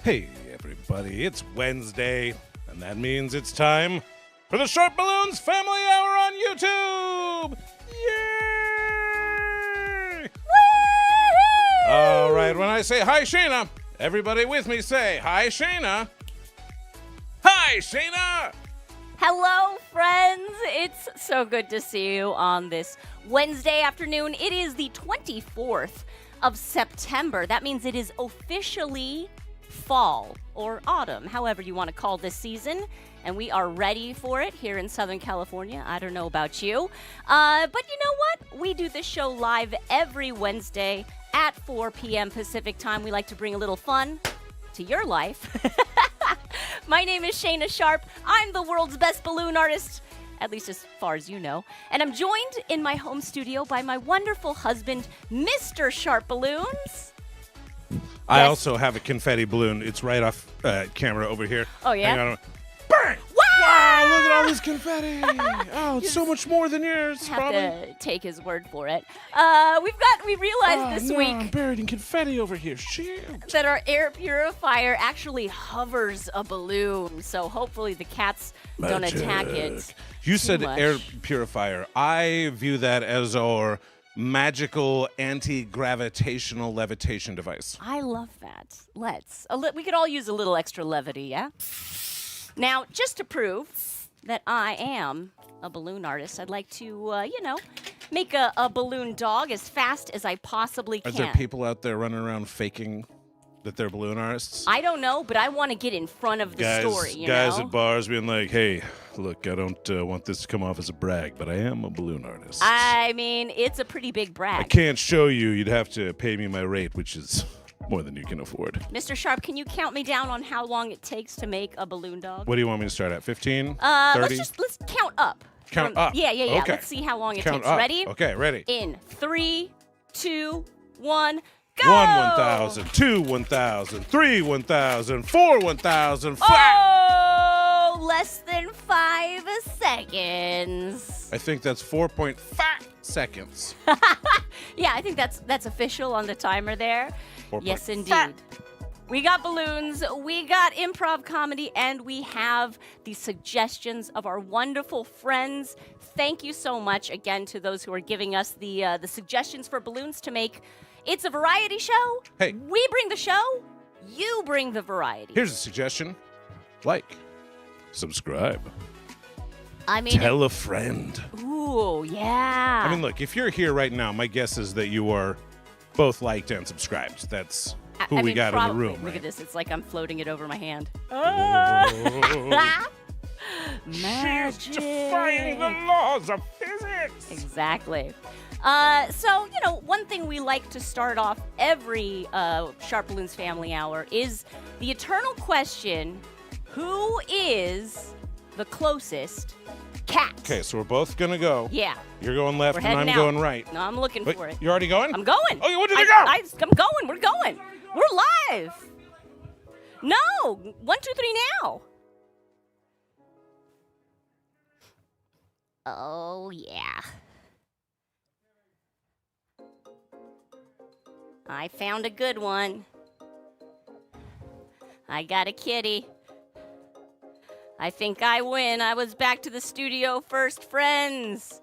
Hey, everybody, it's Wednesday, and that means it's time for the SharpBalloons Family Hour on YouTube! Yay! Woo-hoo! All right, when I say hi, Shayna, everybody with me say hi, Shayna. Hi, Shayna! Hello, friends. It's so good to see you on this Wednesday afternoon. It is the 24th of September. That means it is officially fall or autumn, however you want to call this season. And we are ready for it here in Southern California. I don't know about you. But you know what? We do this show live every Wednesday at 4 p.m. Pacific time. We like to bring a little fun to your life. My name is Shayna Sharp. I'm the world's best balloon artist, at least as far as you know. And I'm joined in my home studio by my wonderful husband, Mr. SharpBalloons. I also have a confetti balloon. It's right off camera over here. Oh, yeah? Hang on. Bang! Wow, look at all this confetti. Oh, it's so much more than yours, Have probably. to take his word for it. We realized this week I'm buried in confetti over here. Shoot. that our air purifier actually hovers a balloon, so hopefully the cats don't attack it. You said much. air purifier. I view that as our magical anti-gravitational levitation device. I love that. We could all use a little extra levity, yeah? Now, just to prove that I am a balloon artist, I'd like to, make a balloon dog as fast as I possibly can. Are there people out there running around faking that they're balloon artists? I don't know, but I want to get in front of the story, you guys know? at bars being like, hey, look, I don't want this to come off as a brag, but I am a balloon artist. I mean, it's a pretty big brag. I can't show you. You'd have to pay me my rate, which is more than you can afford. Mr. Sharp, can you count me down on how long it takes to make a balloon dog? What do you want me to start at? 15? 30? Let's count up. Count up. Yeah. Okay. Let's see how long it Count takes. up. Ready? Okay, ready. In 3, 2, 1, go! 1, 1,000. 2, 1,000. 3, 1,000. 4, 1,000. 5. Oh, less than 5 seconds. I think that's 4.5 seconds. Yeah, I think that's official on the timer there. 4.5. Yes, indeed. We got balloons, we got improv comedy, and we have the suggestions of our wonderful friends. Thank you so much again to those who are giving us the suggestions for balloons to make. It's a variety show. Hey. We bring the show. You bring the variety. Here's a suggestion. Like, subscribe, I mean, tell a friend. ooh, yeah. I mean, look, if you're here right now, my guess is that you are both liked and subscribed. That's who we got in the room, Look right? at this. It's like I'm floating it over my hand. Oh. Magic. She's defying the laws of physics. Exactly. So, one thing we like to start off every SharpBalloons Family Hour is the eternal question, who is the closest cat? Okay, so we're both going to go. Yeah. You're going left We're and I'm heading going out. right. No, I'm looking Wait, for it. you're already going? I'm going. Okay, when did you go? I'm going. We're going. We're live. No. 1, 2, 3 now. Oh, yeah. I found a good one. I got a kitty. I think I win. I was back to the studio first, friends.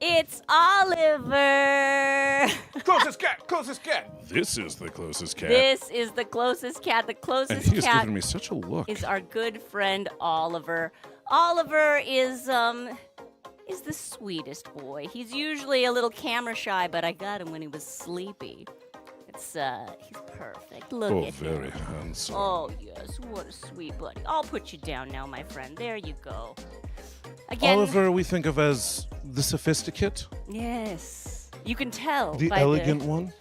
It's Oliver. Closest cat, closest cat. This is the closest cat. This is the closest cat. The And closest he is cat giving me such a look. is our good friend Oliver. Oliver is the sweetest boy. He's usually a little camera shy, but I got him when he was sleepy. He's perfect. Look Oh, at him. very handsome. Oh, yes. What a sweet buddy. I'll put you down now, my friend. There you go. Again. Oliver, we think of as the sophisticate, Yes. You can tell the by elegant one.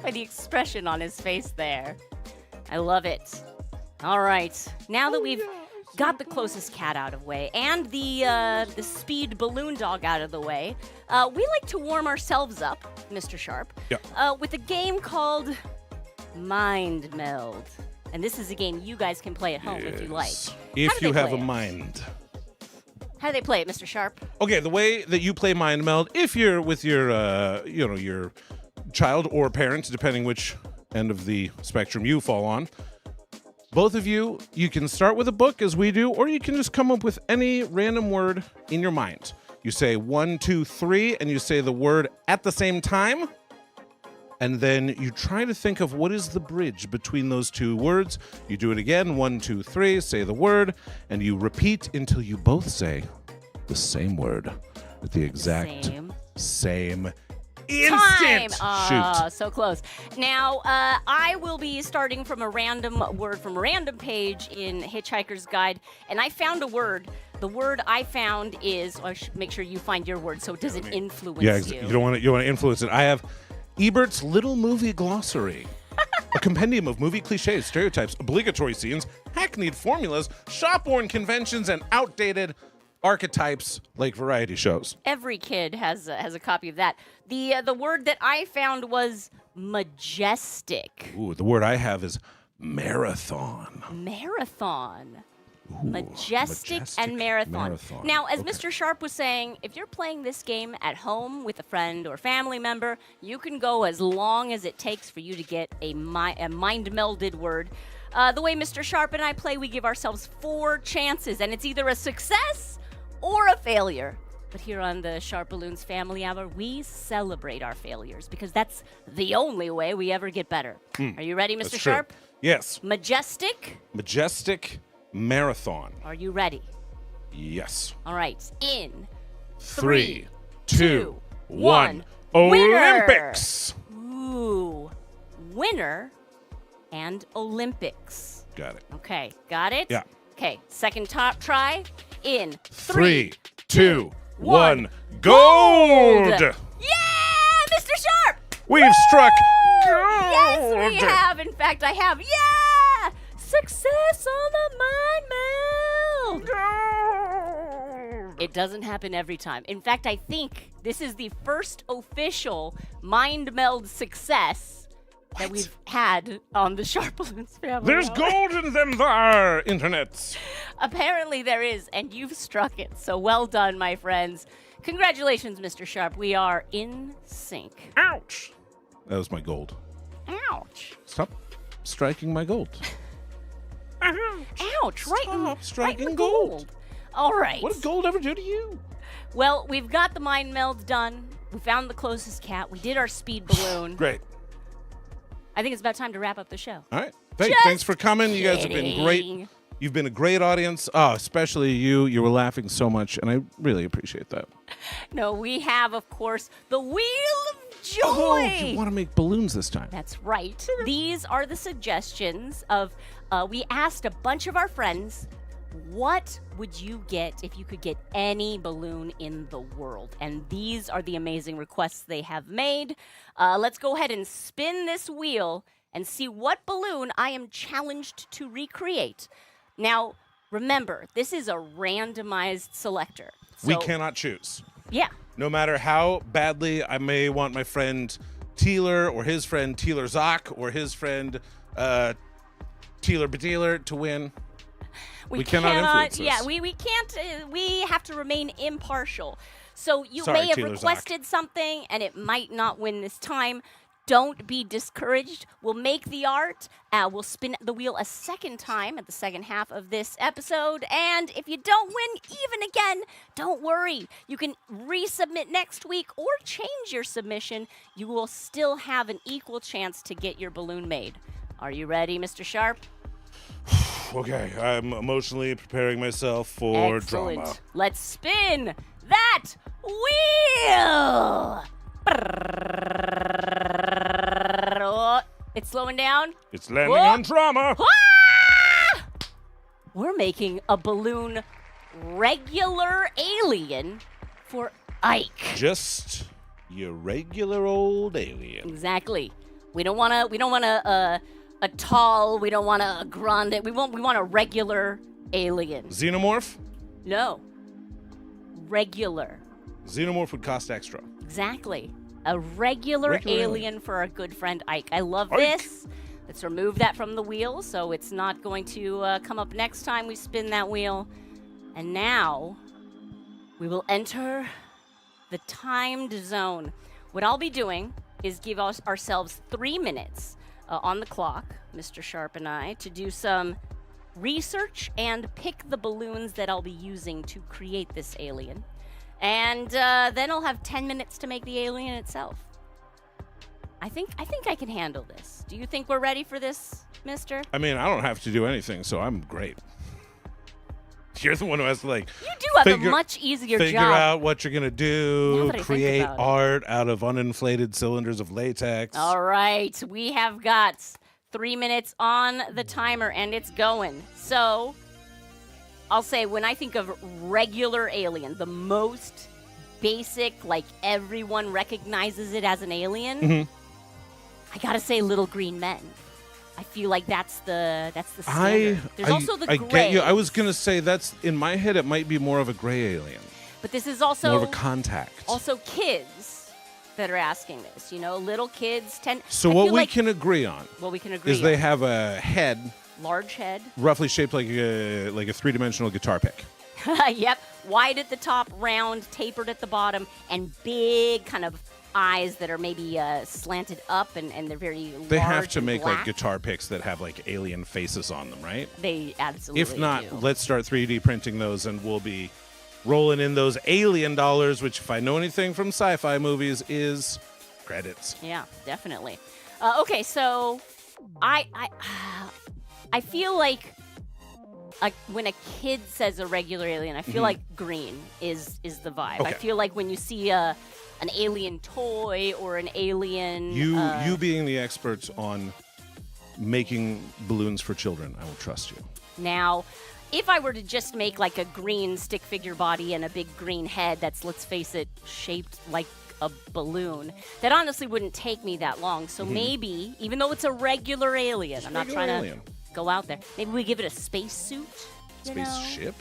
by the expression on his face there. I love it. All right. Now that we've got the closest cat out of the way and the speed balloon dog out of the way, we like to warm ourselves up, Mr. Sharp, with a game called Mind Meld. And this is a game you guys can play at home if you like. If How do you they have play a it? mind. How do they play it, Mr. Sharp? Okay, the way that you play Mind Meld, if you're with your, your child or parent, depending which end of the spectrum you fall on, Both of you can start with a book as we do, or you can just come up with any random word in your mind. You say 1, 2, 3, and you say the word at the same time. And then you try to think of what is the bridge between those two words. You do it again, 1, 2, 3, say the word, and you repeat until you both say the same word at the exact same instant. Shoot. So close. Now, I will be starting from a random word from a random page in Hitchhiker's Guide, and I found a word. The word I found is, I should make sure you find your word so it doesn't influence you. You don't want to influence it. I have Ebert's Little Movie Glossary. A compendium of movie cliches, stereotypes, obligatory scenes, hackneyed formulas, shop-worn conventions, and outdated archetypes like variety shows. Every kid has a copy of that. The word that I found was majestic. Ooh, the word I have is marathon. Marathon. Ooh, majestic and marathon. Now, as Mr. Sharp was saying, if you're playing this game at home with a friend or family member, you can go as long as it takes for you to get a mind-melded word. The way Mr. Sharp and I play, we give ourselves 4 chances, and it's either a success or a failure. But here on the SharpBalloons Family Hour, we celebrate our failures because that's the only way we ever get better. Are you ready, Mr. Sharp? Yes. Majestic. Marathon. Are you ready? Yes. All right. In 3, 2, 1. Olympics. Ooh. Winner and Olympics. Got it. Okay. Got it? Yeah. Okay. Second try. In 3, 2, 1. Gold! Yeah, Mr. Sharp! We've struck gold! Yes, we have. In fact, I have. Yeah! Success on the mind meld! It doesn't happen every time. In fact, I think this is the first official mind meld success that we've had on the SharpBalloons Family. There's gold in them there, internets. Apparently there is, and you've struck it. So well done, my friends. Congratulations, Mr. Sharp. We are in sync. Ouch! That was my gold. Ouch. Stop striking my gold. Ouch! Right striking in gold. All right. What did gold ever do to you? Well, we've got the mind meld done. We found the closest cat. We did our speed balloon. Great. I think it's about time to wrap up the show. All right. Thanks for coming. You guys have been great. You've been a great audience. Oh, especially you. You were laughing so much, and I really appreciate that. No, we have, of course, the Wheel of Joy. Oh, you want to make balloons this time. That's right. These are the suggestions of, we asked a bunch of our friends, what would you get if you could get any balloon in the world? And these are the amazing requests they have made. Let's go ahead and spin this wheel and see what balloon I am challenged to recreate. Now, remember, this is a randomized selector. So, we cannot choose. Yeah. No matter how badly I may want my friend Teeler or his friend Teeler Zock or his friend Teeler Bedeeler to win. We cannot influence this. Yeah, we can't. We have to remain impartial. So you Sorry, may have Teeler requested Zock. something, and it might not win this time. Don't be discouraged. We'll make the art. We'll spin the wheel a second time at the second half of this episode. And if you don't win even again, don't worry. You can resubmit next week or change your submission. You will still have an equal chance to get your balloon made. Are you ready, Mr. Sharp? Okay, I'm emotionally preparing myself for Excellent. drama. Let's spin that wheel. Oh, it's slowing down. It's landing on drama. Ah! We're making a balloon regular alien for Ike. Just your regular old alien. Exactly. We don't want a tall. We don't want a grande. We want a regular alien. Xenomorph? No. Regular. Xenomorph would cost extra. Exactly. A regular alien for our good friend Ike. I love Ike. this. Let's remove that from the wheel so it's not going to come up next time we spin that wheel. And now we will enter the timed zone. What I'll be doing is give ourselves 3 minutes. on the clock, Mr. Sharp and I, to do some research and pick the balloons that I'll be using to create this alien. And then I'll have 10 minutes to make the alien itself. I think I can handle this. Do you think we're ready for this, mister? I mean, I don't have to do anything, so I'm great. You're the one who has to, like, you do have a much easier figure job. out what you're going to do, create about art out of uninflated cylinders of latex. All right, we have got 3 minutes on the timer, and it's going. So I'll say when I think of regular alien, the most basic, like everyone recognizes it as an alien, I got to say Little Green Men. I feel like that's the standard. There's also the gray. I get you. I was going to say that's, in my head, it might be more of a gray alien. But this is also more of a contact. Also kids that are asking this, little kids tend. So what we can agree on is they have a head, large head, roughly shaped like a three-dimensional guitar pick. Yep, wide at the top, round, tapered at the bottom, and big kind of eyes that are maybe slanted up, and they're very large. They have to make black. like guitar picks that have like alien faces on them, right? They absolutely If not, do. let's start 3D printing those, and we'll be rolling in those alien dollars, which, if I know anything from sci-fi movies, is credits. Yeah, definitely. Okay, so I feel like when a kid says a regular alien, I feel like green is the vibe. Okay. I feel like when you see an alien toy or an alien... You being the experts on making balloons for children, I will trust you. Now, if I were to just make like a green stick figure body and a big green head that's, let's face it, shaped like a balloon, that honestly wouldn't take me that long. So maybe, even though it's a regular alien, I'm not trying to go out there, maybe we give it a spacesuit. Spaceship?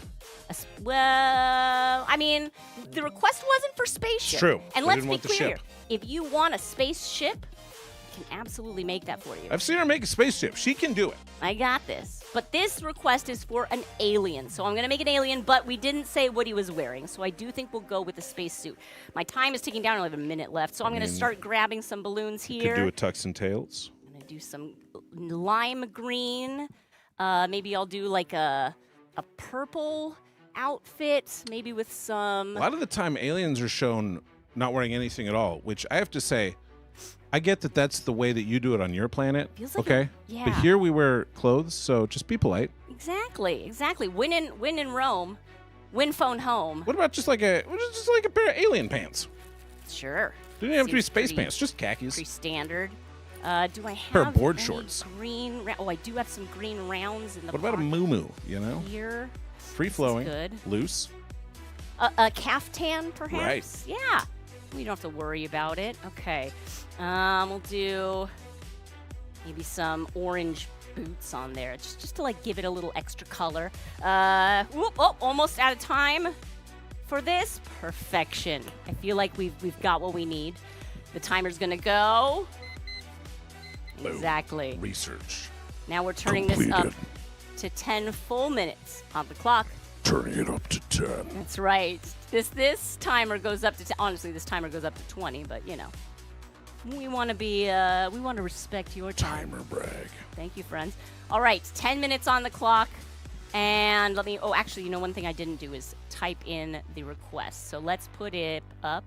Well, I mean, the request wasn't for spaceship. It's true. And They let's didn't be want the clear ship. here. If you want a spaceship, I can absolutely make that for you. I've seen her make a spaceship. She can do it. I got this. But this request is for an alien. So I'm going to make an alien, but we didn't say what he was wearing. So I do think we'll go with the spacesuit. My time is ticking down. I only have a minute left. So I'm going to start grabbing some balloons here. Could do a tux and tails. I'm going to do some lime green. Maybe I'll do like a purple outfit, maybe with some... A lot of the time, aliens are shown not wearing anything at all, which I have to say, I get that that's the way that you do it on your planet, Feels like okay? yeah. But here we wear clothes, so just be polite. Exactly. Win in Rome, win phone home. What about just like a pair of alien pants? Sure. Didn't have to be Seems space pretty- pants, just khakis. Pretty standard. Do I have Pair of board any shorts. green? Oh, I do have some green rounds in the. What about a pocket muumuu, you know? here? Free flowing, good. loose. A caftan, perhaps. Right. Yeah. We don't have to worry about it. Okay. We'll do maybe some orange boots on there, just to like give it a little extra color. Almost out of time for this. Perfection. I feel like we've got what we need. The timer's gonna go. Boom. Exactly. Research. Now we're turning this up to 10 full minutes on the clock. Turning it up to 10. That's right. This timer goes up to honestly, this timer goes up to 20, but we want to be we want to respect your time. Timer brag. Thank you, friends. All right, 10 minutes on the clock, and let me. Oh, actually, one thing I didn't do is type in the request. So let's put it up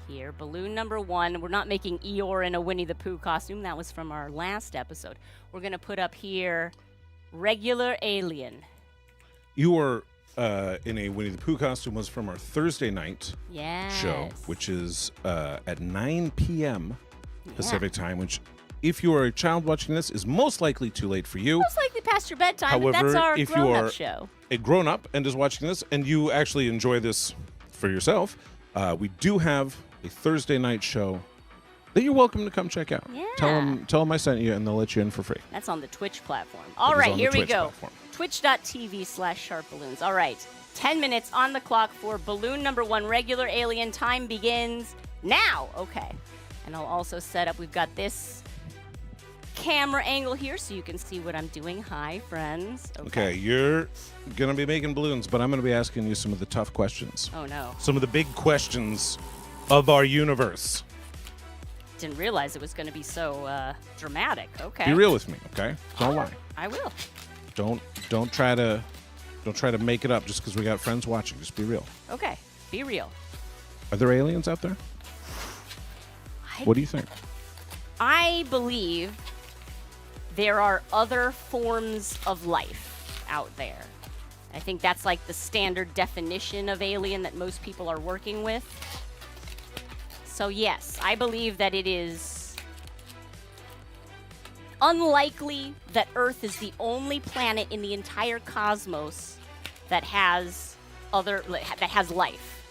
here. Balloon number 1. We're not making Eeyore in a Winnie the Pooh costume. That was from our last episode. We're gonna put up here regular alien. You were in a Winnie the Pooh costume was from our Thursday night show, which is at 9 p.m. Pacific time, which, if you are a child watching this, is most likely too late for you. Most likely past your bedtime, However, but that's our if you grown-up are show. a grown-up and is watching this, and you actually enjoy this for yourself, we do have a Thursday night show that you're welcome to come check out. Yeah. Tell them I sent you, and they'll let you in for free. That's on the Twitch platform. All It is right, on the here we Twitch go. platform. Twitch.tv/SharpBalloons. All right, 10 minutes on the clock for balloon number 1. Regular alien time begins now. Okay, and I'll also set up. We've got this camera angle here so you can see what I'm doing. Hi, friends. Okay, you're going to be making balloons, but I'm going to be asking you some of the tough questions. Oh, no. Some of the big questions of our universe. Didn't realize it was going to be so dramatic. Okay. Be real with me, okay? Don't lie. I will. Don't try to make it up just because we got friends watching. Just be real. Okay. Be real. Are there aliens out there? What do you think? I believe there are other forms of life out there. I think that's like the standard definition of alien that most people are working with. So yes, I believe that it is unlikely that Earth is the only planet in the entire cosmos that has life.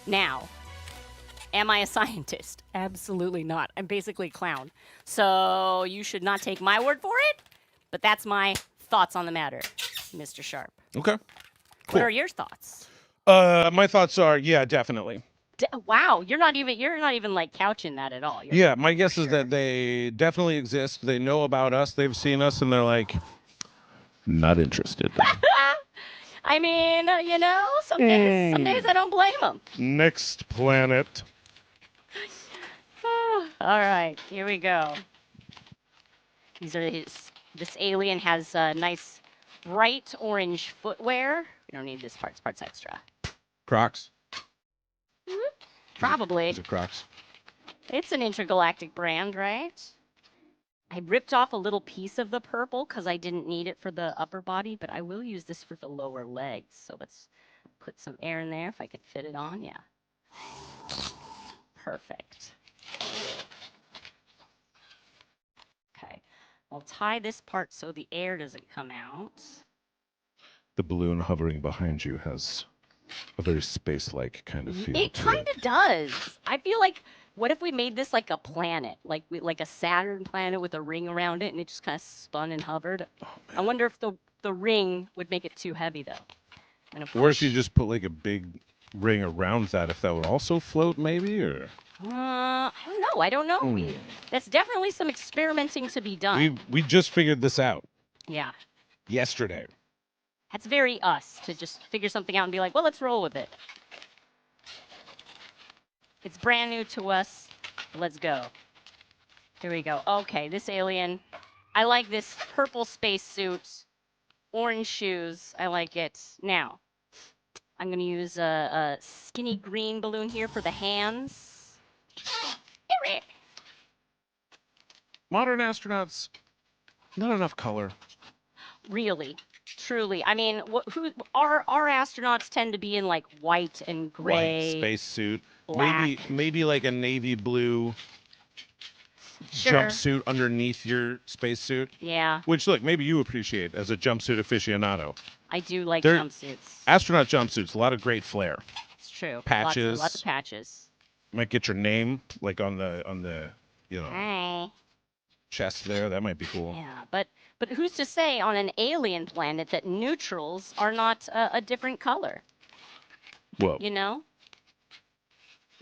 Now, am I a scientist? Absolutely not. I'm basically a clown. So you should not take my word for it, but that's my thoughts on the matter, Mr. Sharp. Okay. Cool. What are your thoughts? My thoughts are, yeah, definitely. Wow, you're not even like couching that at all. Yeah, my guess is that they definitely exist. They know about us. They've seen us, and they're like, not interested. I mean, some days I don't blame them. Next planet. All right, here we go. This alien has nice bright orange footwear. We don't need this part. This part's extra. Crocs. Probably. Is it Crocs? It's an intergalactic brand, right? I ripped off a little piece of the purple because I didn't need it for the upper body, but I will use this for the lower legs. So let's put some air in there if I could fit it on. Yeah. Perfect. Okay. I'll tie this part so the air doesn't come out. The balloon hovering behind you has a very space-like kind of feel. It kind of does. I feel like, what if we made this like a planet, like a Saturn planet with a ring around it, and it just kind of spun and hovered? Oh, I wonder if the ring would make it too heavy, though. Or if you just put like a big ring around that, if that would also float, maybe, or. I don't know. That's definitely some experimenting to be done. We just figured this out. Yeah. Yesterday. That's very us to just figure something out and be like, well, let's roll with it. It's brand new to us. Let's go. Here we go. Okay, this alien. I like this purple spacesuit, orange shoes. I like it. Now, I'm going to use a skinny green balloon here for the hands. Modern astronauts, not enough color. Really, truly. I mean, our astronauts tend to be in like white and gray. White spacesuit. Black. Maybe like a navy blue jumpsuit underneath your spacesuit. Yeah. Which, look, maybe you appreciate as a jumpsuit aficionado. I do like jumpsuits. Astronaut jumpsuits, a lot of great flair. It's true. Patches. Lots of patches. Might get your name like on the Hi. chest there. That might be cool. Yeah, but who's to say on an alien planet that neutrals are not a different color? Well,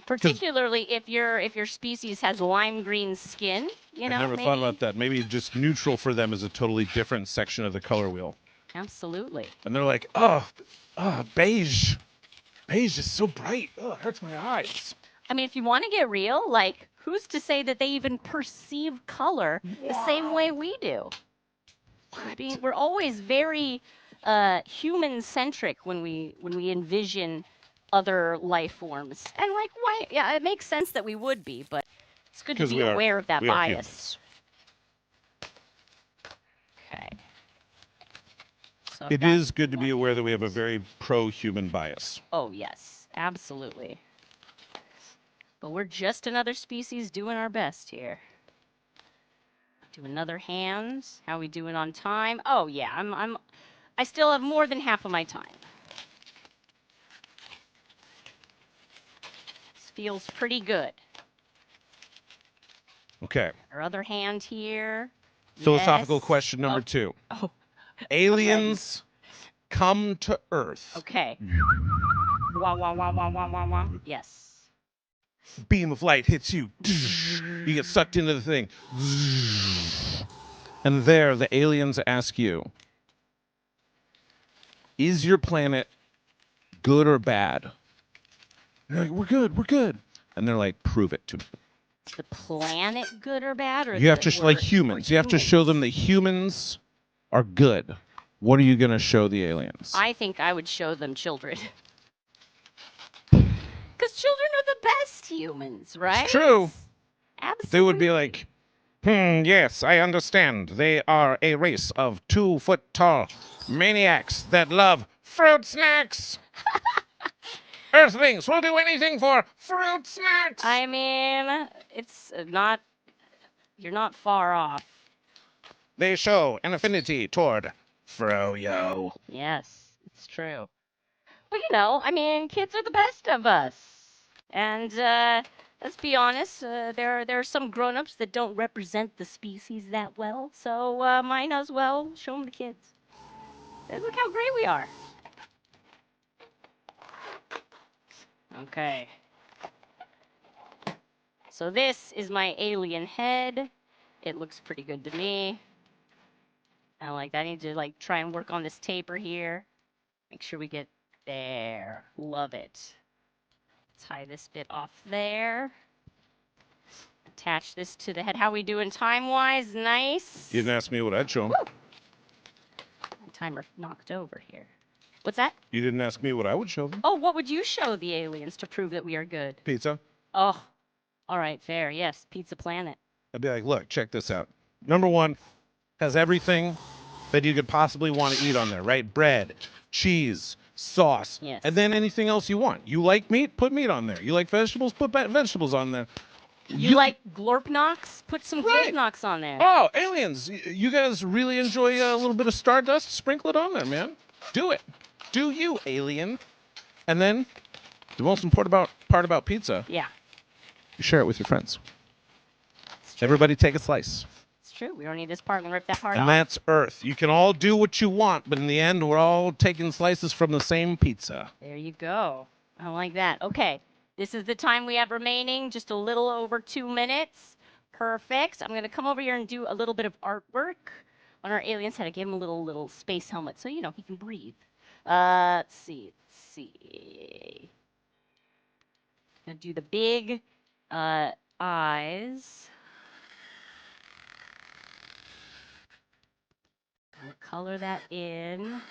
particularly if your species has lime green skin. I never thought about that. Maybe just neutral for them is a totally different section of the color wheel. Absolutely. And they're like, beige. Beige is so bright. Oh, it hurts my eyes. I mean, if you want to get real, like, who's to say that they even perceive color the same way we do? We're always very human-centric when we envision other life forms. And, like, why? Yeah, it makes sense that we would be, but it's good to be aware of that bias. Okay. So it is good to be aware that we have a very pro-human bias. Oh, yes. Absolutely. But we're just another species doing our best here. Do another hand. How we doing on time? Oh yeah, I still have more than half of my time. This feels pretty good. Okay. Our other hand here. Philosophical question number 2. Oh. Aliens come to Earth. Okay. Wah, wah, wah, wah, wah, wah, wah. Yes. Beam of light hits you. You get sucked into the thing. And there, the aliens ask you, is your planet good or bad? You're like, we're good. And they're like, prove it to me. Is the planet good or bad? Or You have to like humans. You have to show them that humans are good. What are you going to show the aliens? I think I would show them children. Because children are the best humans, right? It's true. Absolutely. They would be like, yes, I understand. They are a race of 2-foot-tall maniacs that love fruit snacks. Earthlings will do anything for fruit snacks. I mean, it's not, you're not far off. They show an affinity toward froyo. Yes, it's true. Well, you know, I mean, kids are the best of us. And let's be honest, there are some grown-ups that don't represent the species that well. So might as well show them the kids. Look how great we are. Okay. So this is my alien head. It looks pretty good to me. I like that. I need to like try and work on this taper here. Make sure we get there. Love it. Tie this bit off there. Attach this to the head. How we doing time-wise? Nice. You didn't ask me what I'd show them. Timer knocked over here. What's that? You didn't ask me what I would show them. Oh, what would you show the aliens to prove that we are good? Pizza. Oh, all right, fair. Yes, Pizza Planet. I'd be like, look, check this out. Number one, has everything that you could possibly want to eat on there, right? Bread, cheese, sauce, Yes. and then anything else you want. You like meat? Put meat on there. You like vegetables? Put vegetables on there. You like glorp knocks? Put some glorp knocks on there. Oh, aliens! You guys really enjoy a little bit of stardust? Sprinkle it on there, man. Do it. Do you, alien? And then, the most important part about pizza. Yeah. You share it with your friends. Everybody take a slice. It's true. We don't need this part. I'm gonna rip that part And off. that's Earth. You can all do what you want, but in the end, we're all taking slices from the same pizza. There you go. I like that. Okay. This is the time we have remaining. Just a little over 2 minutes. Perfect. I'm going to come over here and do a little bit of artwork on our alien's head. I gave him a little space helmet so, you know, he can breathe. Let's see. Gonna do the big eyes. Gonna color that in.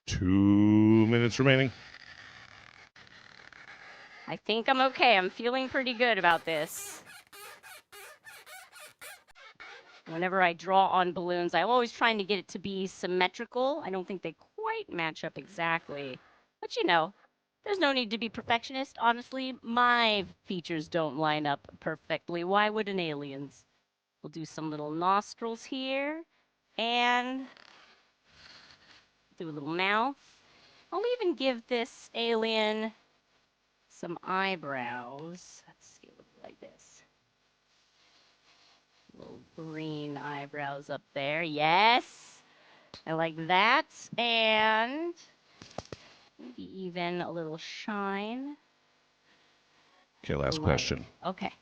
2 minutes remaining. I think I'm okay. I'm feeling pretty good about this. Whenever I draw on balloons, I'm always trying to get it to be symmetrical. I don't think they quite match up exactly. But you know, there's no need to be perfectionist. Honestly, my features don't line up perfectly. Why would an alien's? We'll do some little nostrils here. And do a little mouth. I'll even give this alien some eyebrows. Let's see, it looks like this. Little green eyebrows up there. Yes, I like that. And maybe even a little shine. Okay, last question. Okay.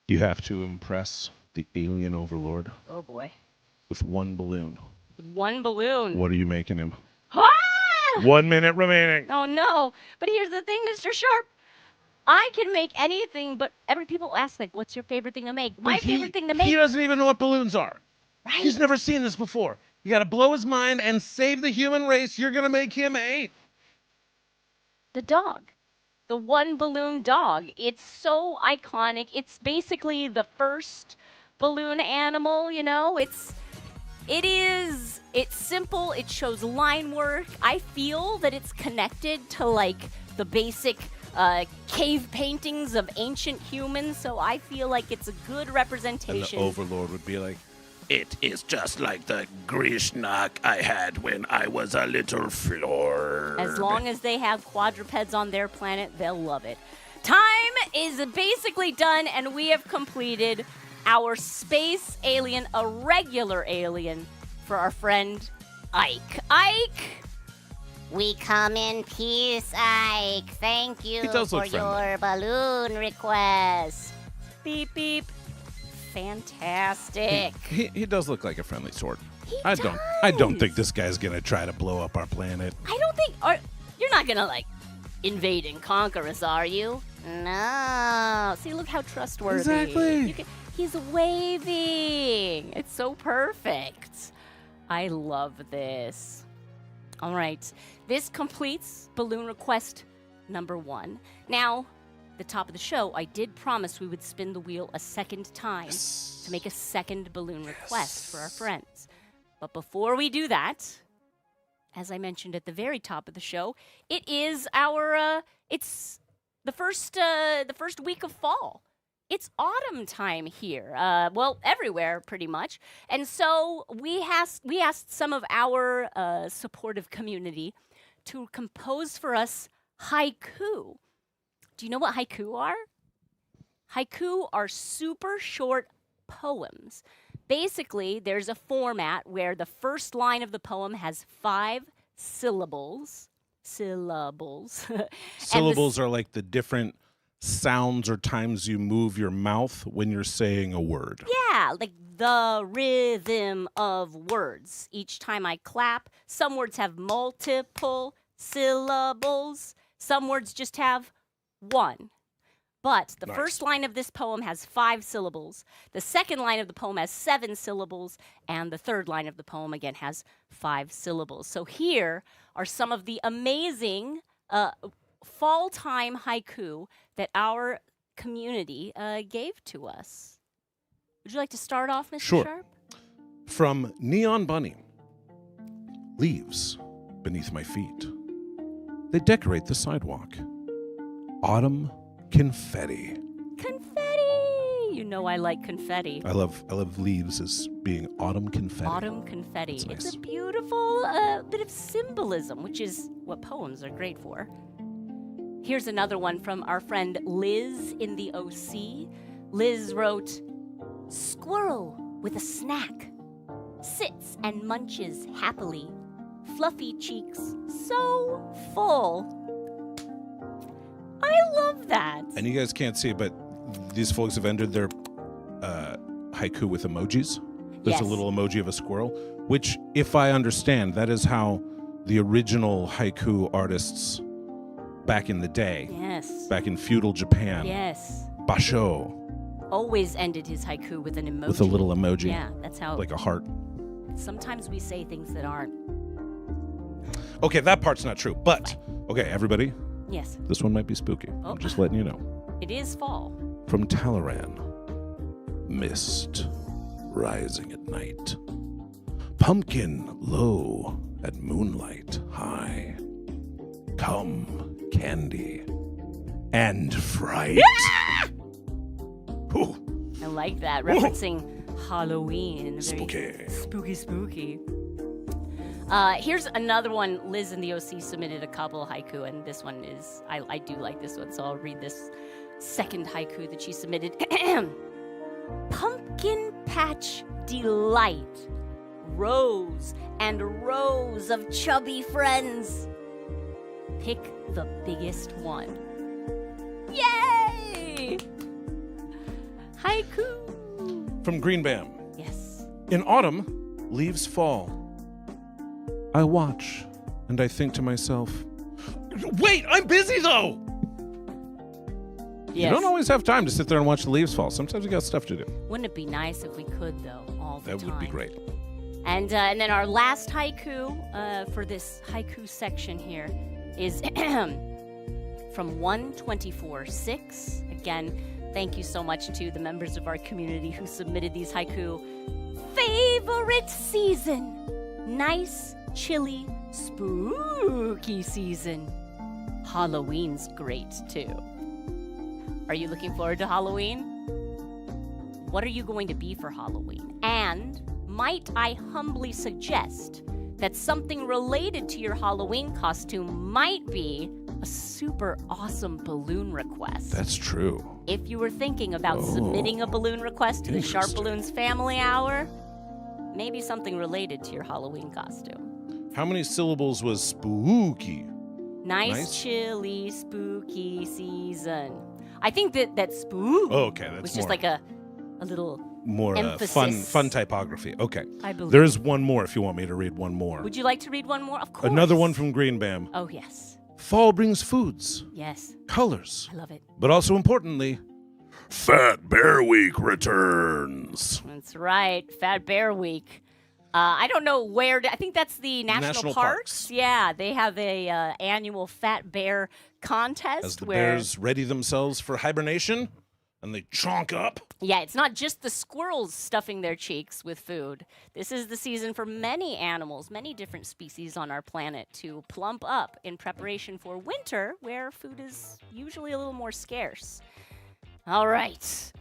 You have to impress the alien overlord Oh boy. with one balloon. One balloon. What are you making him? Ah! 1 minute remaining. Oh no! But here's the thing, Mr. Sharp. I can make anything, but every people ask like, "What's your favorite thing to make?" My favorite thing to make. He doesn't even know what balloons are. Right? He's never seen this before. You got to blow his mind and save the human race. You're gonna make him The dog. The one balloon dog. It's so iconic. It's basically the first balloon animal, you know? It's simple, it shows line work. I feel that it's connected to like the basic cave paintings of ancient humans, so I feel like it's a good And representation. the overlord would be like, it is just like the Grishnak I had when I was a little floor. As long as they have quadrupeds on their planet, they'll love it. Time is basically done, and we have completed our space alien, a regular alien, for our friend Ike. Ike! We come in peace, Ike. Thank you for your balloon request. Beep, beep. Fantastic. He does look like a friendly sort. He I don't think this guy's gonna try to blow up our planet. I don't think... you're not gonna, like, invade and conquer us, are you? No. See, look how trustworthy. Exactly. He's waving. It's so perfect. I love this. All right. This completes balloon request number 1. Now, the top of the show, I did promise we would spin the wheel a second time to make a second balloon request for our friends. But before we do that, as I mentioned at the very top of the show, it is it's the first week of fall. It's autumn time here. Well, everywhere pretty much. And so we asked some of our supportive community to compose for us haiku. Do you know what haiku are? Haiku are super short poems. Basically, there's a format where the first line of the poem has 5 syllables. Syllables are like the different sounds or times you move your mouth when you're saying a word. Yeah, like the rhythm of words. Each time I clap, some words have multiple syllables. Some words just have 1. But the first line of this poem has 5 syllables. The second line of the poem has 7 syllables. And the third line of the poem, again, has 5 syllables. So here are some of the amazing fall-time haiku that our community gave to us. Would you like to start off, Mr. Sure. Sharp? From Neon Bunny. Leaves beneath my feet. They decorate the sidewalk. Autumn confetti. Confetti! You know I like confetti. I love leaves as being autumn confetti. Autumn confetti. That's nice. It's a beautiful bit of symbolism, which is what poems are great for. Here's another one from our friend Liz in the OC. Liz wrote, "Squirrel with a snack sits and munches happily. Fluffy cheeks so full." I love that. And you guys can't see it, but these folks have entered their haiku with emojis. There's a little emoji of a squirrel, which, if I understand, that is how the original haiku artists back in the day, back in feudal Japan, Basho, always ended his haiku with an emoji. With a little emoji. Yeah, that's how. Like a heart. Sometimes we say things that aren't. Okay, that part's not true, but, okay, everybody. Yes. This one might be spooky. Oh. I'm just letting you know. It is fall. From Talaran. Mist rising at night. Pumpkin low at moonlight high. Come, candy and fright. Ooh. I like that, referencing Halloween. Spooky. Spooky. Here's another one. Liz in the OC submitted a couple haiku, and this one is, I do like this one, so I'll read this second haiku that she submitted. Pumpkin patch delight, rows and rows of chubby friends. Pick the biggest one. Yay! Haiku. From Green Bam. Yes. In autumn, leaves fall. I watch, and I think to myself, wait, I'm busy though! Yes. You don't always have time to sit there and watch the leaves fall. Sometimes you got stuff to do. Wouldn't it be nice if we could, though, all the time? That would be great. And then our last haiku for this haiku section here is from 124.6. Again, thank you so much to the members of our community who submitted these haiku. Favorite season. Nice, chilly, spooky season. Halloween's great, too. Are you looking forward to Halloween? What are you going to be for Halloween? And might I humbly suggest that something related to your Halloween costume might be a super awesome balloon request. That's true. If you were thinking about submitting a balloon request to the SharpBalloons Family Hour, maybe something related to your Halloween costume. How many syllables was spooky? Nice. Chilly, spooky season. I think that spook was just like a little more fun typography. Okay. I believe. There's one more if you want me to read one more. Would you like to read one more? Of course. Another one from Green Bam. Oh, yes. fall brings foods, Yes, colors, I love it. but also importantly, Fat Bear Week returns. That's right, Fat Bear Week. I don't know where. I think that's the National Parks. Yeah, they have a annual Fat Bear contest As the where bears ready themselves for hibernation, and they chonk up. Yeah, it's not just the squirrels stuffing their cheeks with food. This is the season for many animals, many different species on our planet to plump up in preparation for winter, where food is usually a little more scarce. All right.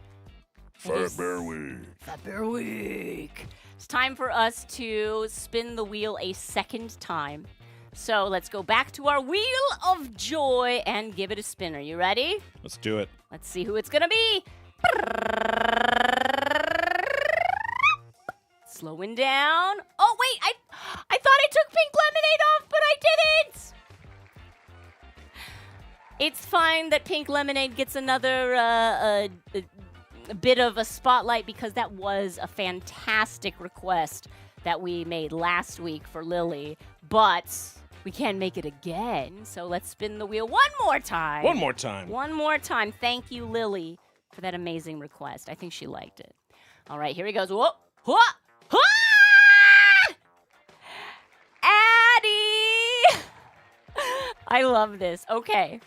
Fat Bear Week. Fat Bear Week. It's time for us to spin the wheel a second time. So let's go back to our wheel of joy and give it a spinner. You ready? Let's do it. Let's see who it's going to be. Slowing down. Oh, wait. I thought I took pink lemonade off, but I didn't. It's fine that pink lemonade gets another a bit of a spotlight because that was a fantastic request that we made last week for Lily, but we can't make it again, so let's spin the wheel one more time. One more time. One more time. Thank you, Lily, for that amazing request. I think she liked it. All right, here he goes. Whoa, whoa, whoa! Addie! I love this. Okay.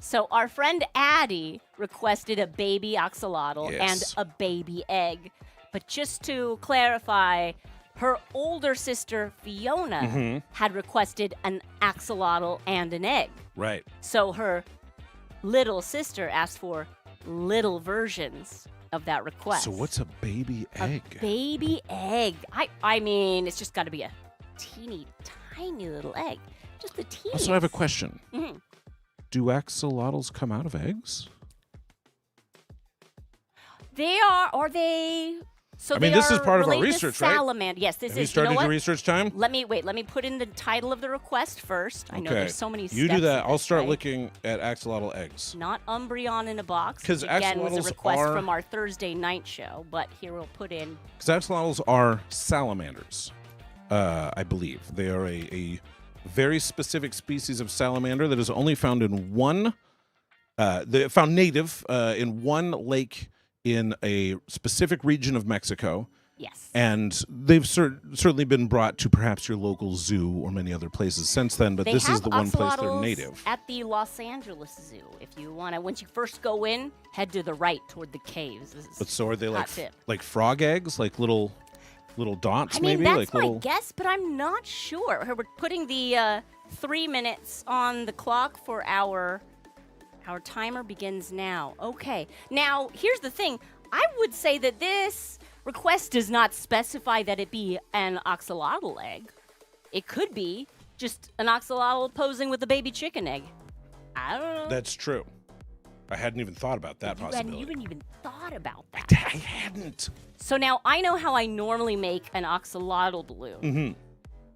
So our friend Addie requested a baby axolotl and a baby egg. But just to clarify, her older sister Fiona had requested an axolotl and an egg. Right. So her little sister asked for little versions of that request. So what's a baby egg? A baby egg. I mean, it's just got to be a teeny tiny little egg. Just the teeniest. So I have a question. Mm-hmm. Do axolotls come out of eggs? They are they? So I mean, this is part of our research, right? Salamander. Yes, this Have is. you started your research time? Let me put in the title of the request first. I know there's so many steps. You do that. I'll start right? looking at axolotl eggs. Not Umbreon in a box. 'Cause again was a axolotls request are- from our Thursday night show, but here we'll put in. Because axolotls are salamanders, I believe. They are a very specific species of salamander that is only found in one. They're found native in one lake in a specific region of Mexico. Yes. And they've certainly been brought to perhaps your local zoo or many other places since then, but this is the one place they're native. At the Los Angeles Zoo, if you want to. Once you first go in, head to the right toward the caves. But so are they tip. like frog eggs, like little dots, I mean, maybe? that's like my little... guess, but I'm not sure. We're putting the 3 minutes on the clock for our timer begins now. Okay. Now, here's the thing. I would say that this request does not specify that it be an axolotl egg. It could be just an axolotl posing with a baby chicken egg. I don't know. That's true. I hadn't even thought about that possibility. You hadn't even thought about that. I hadn't. So now I know how I normally make an axolotl balloon. Mm-hmm.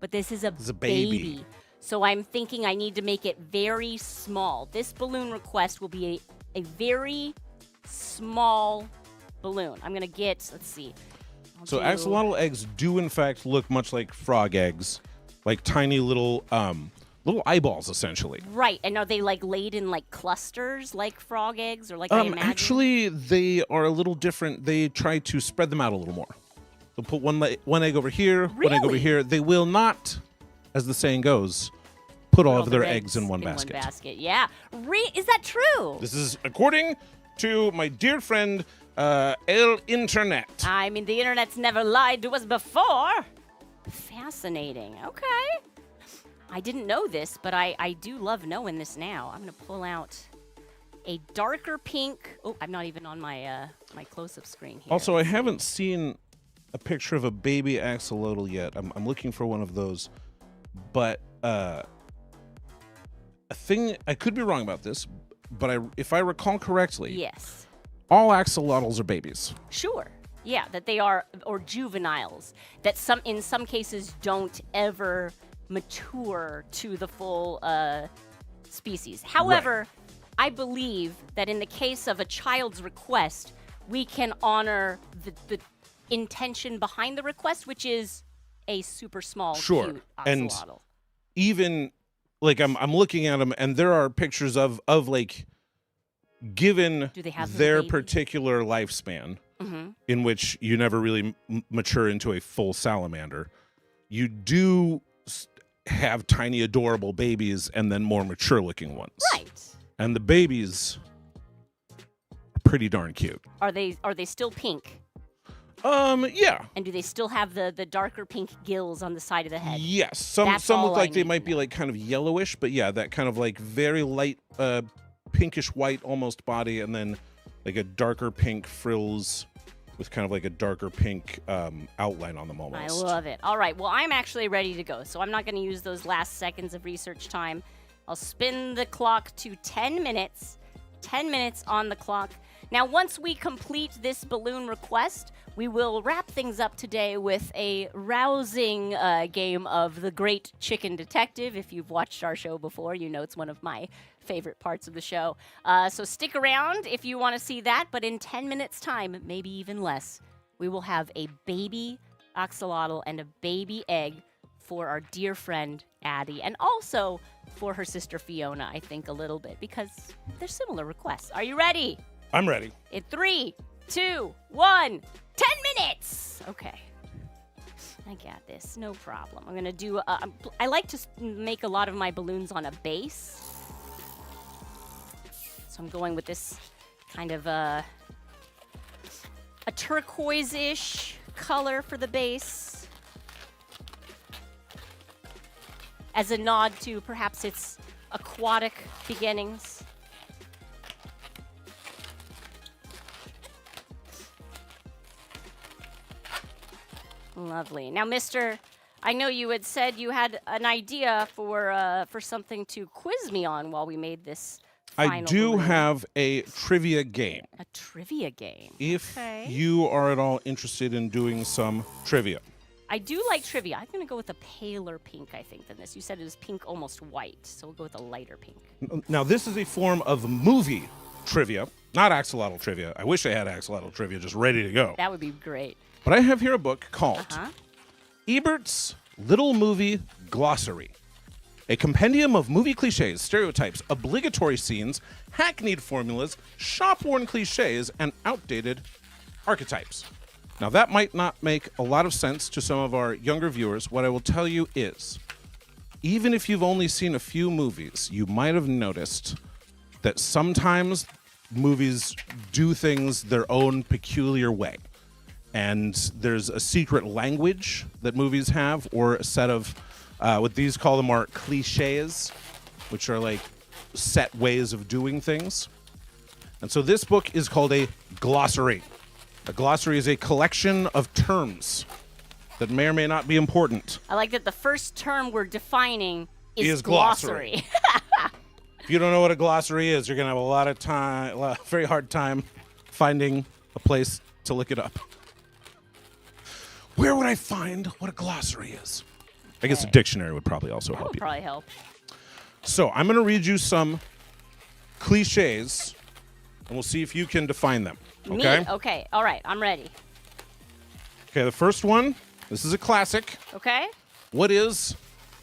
But this is a baby. So I'm thinking I need to make it very small. This balloon request will be a very small balloon. I'm going to get, let's see. So axolotl eggs do in fact look much like frog eggs, like tiny little eyeballs essentially. Right. And are they like laid in like clusters like frog eggs or like I imagine? Actually, they are a little different. They try to spread them out a little more. They'll put one egg over here, one egg over here. They will not, as the saying goes, put all of their eggs in one basket. Yeah. Is that true? This is according to my dear friend El Internet. I mean, the internet's never lied to us before. Fascinating. Okay. I didn't know this, but I do love knowing this now. I'm going to pull out a darker pink. Oh, I'm not even on my my close-up screen here. Also, I haven't seen a picture of a baby axolotl yet. I'm looking for one of those. But a thing, I could be wrong about this, but if I recall correctly, yes, all axolotls are babies. Sure. Yeah, that they are, or juveniles, that in some cases don't ever mature to the full species. However, right. I believe that in the case of a child's request, we can honor the intention behind the request, which is a super small, cute axolotl. And even like I'm looking at them, and there are pictures of like, given Do they have the their baby? particular lifespan, Mm-hmm. in which you never really mature into a full salamander, you do have tiny, adorable babies, and then more mature-looking ones. Right. And the babies are pretty darn cute. Are they still pink? Yeah. And do they still have the darker pink gills on the side of the head? Yes. Some That's look all I like they need might to be know. like kind of yellowish, but yeah, that kind of like very light, pinkish white almost body, and then like a darker pink frills with kind of like a darker pink outline on them almost. I love it. All right. Well, I'm actually ready to go, so I'm not going to use those last seconds of research time. I'll spin the clock to 10 minutes. 10 minutes on the clock. Now, once we complete this balloon request, we will wrap things up today with a rousing game of The Great Chicken Detective. If you've watched our show before, you know it's one of my favorite parts of the show. So stick around if you want to see that, but in 10 minutes' time, maybe even less, we will have a baby axolotl and a baby egg for our dear friend Addie, and also for her sister Fiona, I think, a little bit, because they're similar requests. Are you ready? I'm ready. In 3, 2, 1, 10 minutes! Okay. I got this, no problem. I'm gonna do, I like to make a lot of my balloons on a base. So I'm going with this kind of a turquoise-ish color for the base, as a nod to perhaps its aquatic beginnings. Lovely. Now, Mister, I know you had said you had an idea for something to quiz me on while we made this final I do balloon. have a trivia game. A trivia game. If Okay. you are at all interested in doing some trivia. I do like trivia. I'm going to go with a paler pink, I think, than this. You said it was pink, almost white, so we'll go with a lighter pink. Now, this is a form of movie trivia, not axolotl trivia. I wish I had axolotl trivia just ready to go. That would be great. But I have here a book called Uh-huh. Ebert's Little Movie Glossary, a compendium of movie cliches, stereotypes, obligatory scenes, hackneyed formulas, shop-worn cliches, and outdated archetypes. Now, that might not make a lot of sense to some of our younger viewers. What I will tell you is, even if you've only seen a few movies, you might have noticed that sometimes movies do things their own peculiar way. And there's a secret language that movies have, or a set of, what these call them are cliches, which are like set ways of doing things. And so this book is called a glossary. A glossary is a collection of terms that may or may not be important. I like that the first term we're defining Is glossary. If you don't know what a glossary is, you're going to have a very hard time finding a place to look it up. Where would I find what a glossary is? I guess a dictionary would probably also That help would you. probably help. So I'm going to read you some cliches, and we'll see if you can define them. Okay? Me? Okay. All right. I'm ready. Okay, the first one, this is a classic. Okay. What is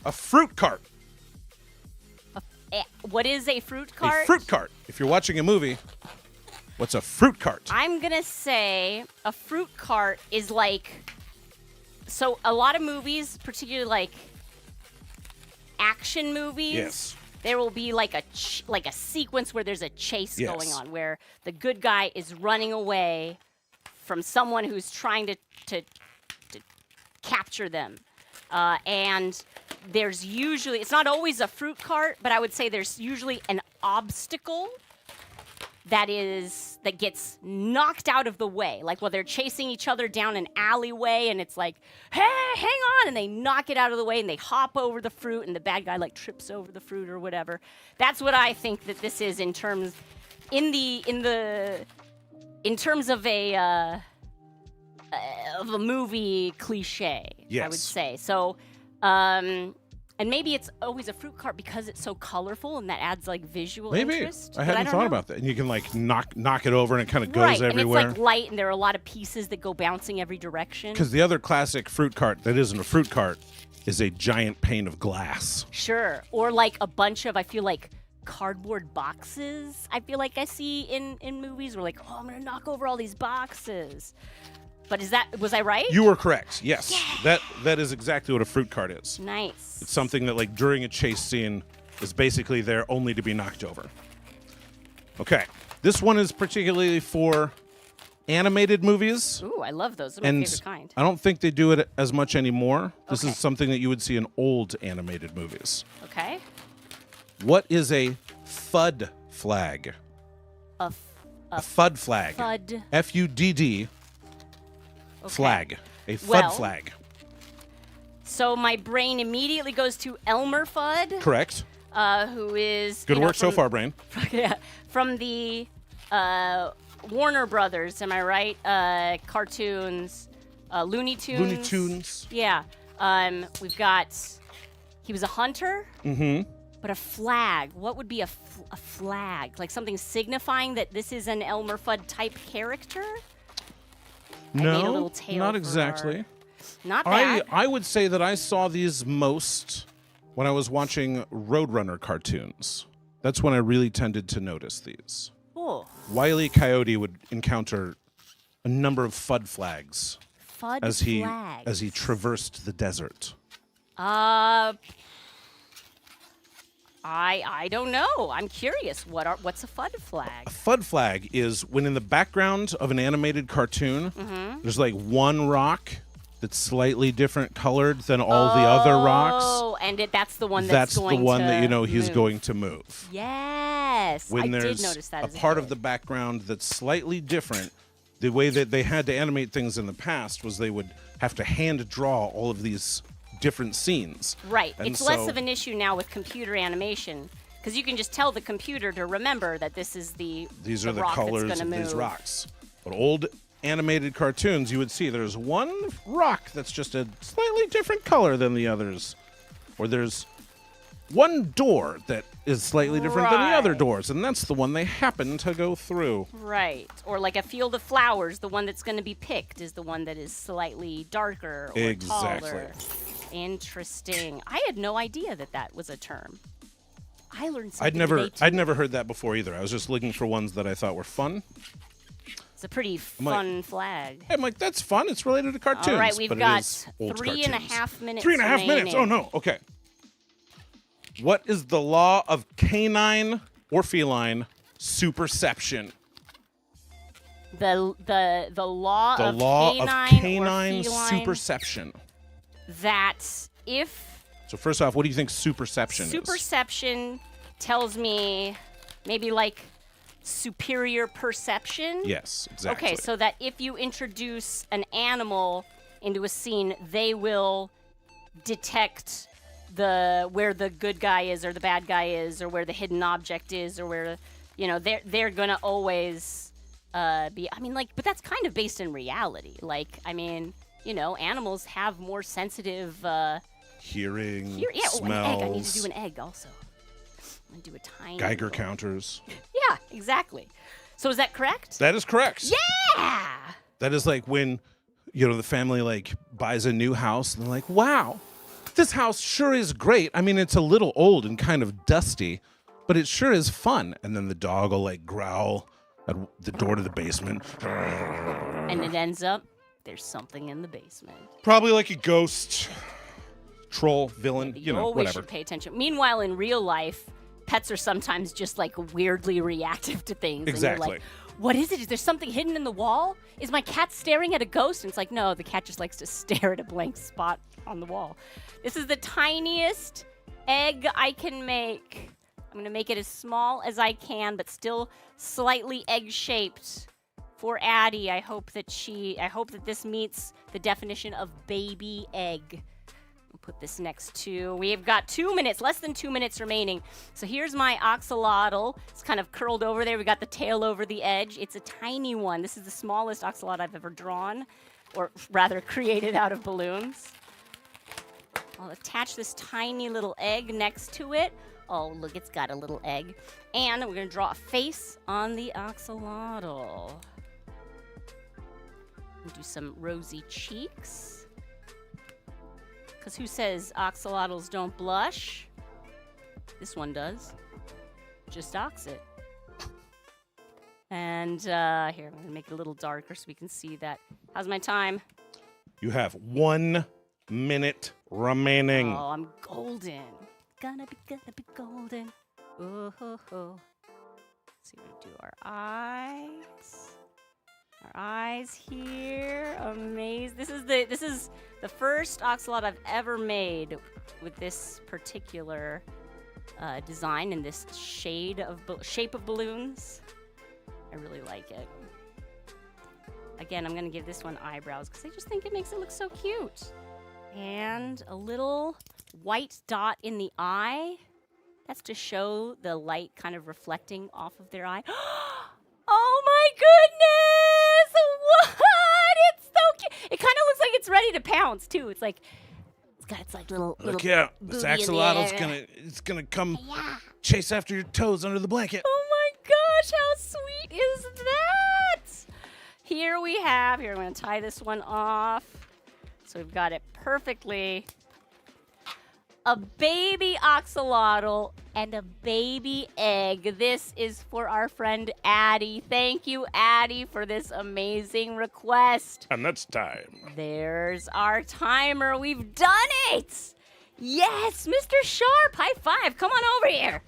a fruit cart? What is a fruit cart? A fruit cart. If you're watching a movie, what's a fruit cart? I'm going to say a fruit cart is like, so a lot of movies, particularly like action movies, Yes. there will be like a sequence where there's a chase Yes. going on, where the good guy is running away from someone who's trying to capture them. And there's usually, it's not always a fruit cart, but I would say there's usually an obstacle that gets knocked out of the way. Like while they're chasing each other down an alleyway, and it's like, hey, hang on, and they knock it out of the way and they hop over the fruit, and the bad guy like trips over the fruit or whatever. That's what I think that this is in terms of a movie cliche. I would Yes. say. So and maybe it's always a fruit cart because it's so colorful and that adds like visual Maybe. interest. I but hadn't don't thought know. about that. And you can like knock it over and it kind of goes Right, everywhere. and it's like light, and there are a lot of pieces that go bouncing every direction. Because the other classic fruit cart that isn't a fruit cart is a giant pane of glass. Sure. Or like a bunch of, I feel like, cardboard boxes. I feel like I see in movies. We're like, oh, I'm going to knock over all these boxes. But was I right? You were correct. Yes. Yeah. That is exactly what a fruit cart is. Nice. It's something that, like, during a chase scene is basically there only to be knocked over. Okay. This one is particularly for animated movies. Ooh, I love those. They're my favorite kind. I don't think they do it as much anymore. This Okay. is something that you would see in old animated movies. Okay. What is a FUD flag? A FUD flag. FUD. FUDD Okay. flag. A FUD Well, flag. So my brain immediately goes to Elmer Fudd, Correct. who is Good work so far, Brain. Yeah, from the Warner Brothers. Am I right? Cartoons, Looney Tunes. Looney Tunes. Yeah. We've got. He was a hunter. Mm-hmm. But a flag. What would be a flag? Like something signifying that this is an Elmer Fudd type character? No, I made a little tail not for exactly. our- Not bad. I would say that I saw these most when I was watching Roadrunner cartoons. That's when I really tended to notice these. Oh, Wile E. Coyote would encounter a number of FUD flags Fudd as flags. he traversed the desert. I don't know. I'm curious. What's a Fudd flag? A FUD flag is when in the background of an animated cartoon, there's like one rock that's slightly different colored than all the other rocks. Oh, and that's the one That's going the one to that you know he's move. going to move. Yes, When I there's did notice that. a as part kid. of the background that's slightly different, the way that they had to animate things in the past was they would have to hand draw all of these different scenes. Right. And It's less so- of an issue now with computer animation because you can just tell the computer to remember that this is These are the rock that's colors gonna of these move. rocks. But old animated cartoons, you would see there's one rock that's just a slightly different color than the others. Or there's one door that is slightly different than the other Right. doors, and that's the one they happen to go through. Right. Or like a field of flowers, the one that's going to be picked is the one that is slightly darker or Exactly. taller. Interesting. I had no idea that was a term. I learned something today, too. I'd never heard that before either. I was just looking for ones that I thought were fun. It's a pretty fun flag. I'm like, that's fun. It's related to cartoons. All right, we've but it got is old 3.5 cartoons. minutes 3.5 minutes. Oh, remaining. no. Okay. What is the law of canine or feline superception? The law The of law canine, of canine or feline, superception. that if So first off, what do you think superception is? superception tells me maybe like superior perception. Yes, exactly. Okay, so that if you introduce an animal into a scene, they will detect where the good guy is or the bad guy is or where the hidden object is or where they're gonna always be. I mean, like, but that's kind of based in reality. Like, I mean, animals have more sensitive Hearing, yeah, smells, an egg. I need to do an egg also. I'm gonna do a tiny Geiger little- counters. Yeah, exactly. So is that correct? That is correct. Yeah. That is like when, the family like buys a new house and they're like, wow, this house sure is great. I mean, it's a little old and kind of dusty, but it sure is fun. And then the dog will like growl at the door to the basement. And it ends up there's something in the basement. Probably like a ghost, troll, villain, You always whatever. should pay attention. Meanwhile, in real life, pets are sometimes just like weirdly reactive to things. Exactly. And you're like, what is it? Is there something hidden in the wall? Is my cat staring at a ghost? And it's like, no, the cat just likes to stare at a blank spot on the wall. This is the tiniest egg I can make. I'm going to make it as small as I can, but still slightly egg-shaped for Addie. I hope that this meets the definition of baby egg. Put this next to. We've got 2 minutes, less than 2 minutes remaining. So here's my axolotl. It's kind of curled over there. We got the tail over the edge. It's a tiny one. This is the smallest axolotl I've ever drawn, or rather created out of balloons. I'll attach this tiny little egg next to it. Oh, look, it's got a little egg. And we're going to draw a face on the axolotl. We'll do some rosy cheeks. Because who says axolotls don't blush? This one does. Just ox it. And here, I'm going to make it a little darker so we can see that. How's my time? You have 1 minute remaining. Oh, I'm golden. Gonna be golden. Ooh, ho, ho. Let's see, we do our eyes. Our eyes here. Amazing. This is the first axolotl I've ever made with this particular design and this shape of balloons. I really like it. Again, I'm going to give this one eyebrows because I just think it makes it look so cute. And a little white dot in the eye. That's to show the light kind of reflecting off of their eye. Oh my goodness! What? It's so cute. It kind of looks like it's ready to pounce too. It's like it's like little. Look out! This axolotl's gonna come chase after your toes under the blanket. Oh my gosh! How sweet is that? Here we have. Here, I'm gonna tie this one off. So we've got it perfectly. A baby axolotl and a baby egg. This is for our friend Addie. Thank you, Addie, for this amazing request. And that's time. There's our timer. We've done it! Yes, Mr. Sharp. High five. Come on over here.